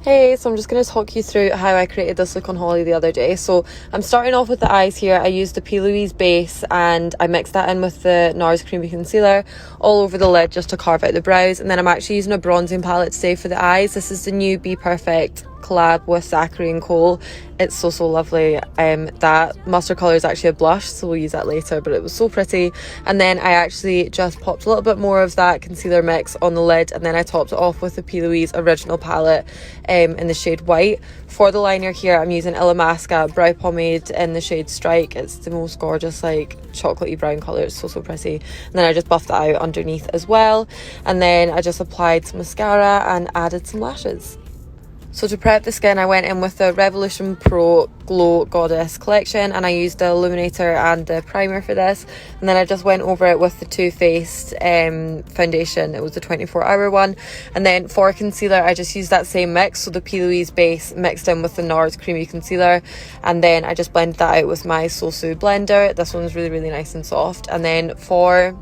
Hey, so I'm just going to talk you through how I created this look on Holly the other day. So I'm starting off with the eyes here. I used the P. Louise base and I mixed that in with the NARS Creamy Concealer all over the lid just to carve out the brows. And then I'm actually using a bronzing palette today for the eyes. This is the new Be Perfect collab with Zachary and Kohl. It's so lovely. That mustard colour is actually a blush, so we'll use that later, but it was so pretty. And then I actually just popped a little bit more of that concealer mix on the lid, and then I topped it off with the P. Louise original palette in the shade White. For the liner here, I'm using Illuminater brow pomade in the shade Strike. It's the most gorgeous, like, chocolatey brown colour. It's so pretty. And then I just buffed that out underneath as well, and then I just applied some mascara and added some lashes. So to prep the skin, I went in with the Revolution Pro Glow Goddess collection, and I used the Illuminator and the primer for this. And then I just went over it with the Too Faced foundation. It was the 24-hour one. And then for concealer, I just used that same mix, so the P. Louise base mixed in with the NARS Creamy Concealer. And then I just blended that out with my Sosu blender. This one's really nice and soft. And then for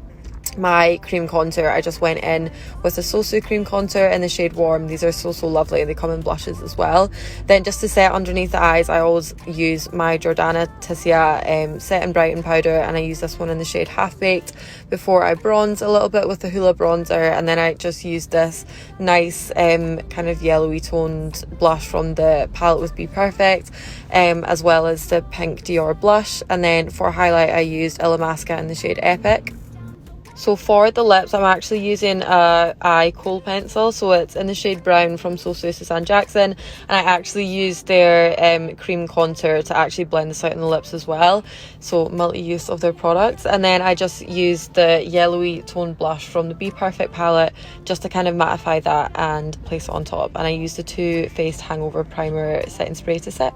my cream contour, I just went in with the Sosu cream contour in the shade Warm. These are so lovely. They come in blushes as well. Then just to set underneath the eyes, I always use my Jordana Tissia set and brighten powder, and I use this one in the shade Half Baked before I bronze a little bit with the Hoola bronzer. And then I just used this nice kind of yellowy toned blush from the palette with Be Perfect, as well as the pink Dior blush. And then for highlight, I used Illamasqua in the shade Epic. So for the lips, I'm actually using a Kohl pencil, so it's in the shade Brown from So Suzanne Jackson, and I actually used their cream contour to actually blend this out in the lips as well, so multi-use of their products. And then I just used the yellowy toned blush from the Be Perfect palette just to kind of mattify that and place it on top, and I used the Too Faced Hangover Primer setting spray to set.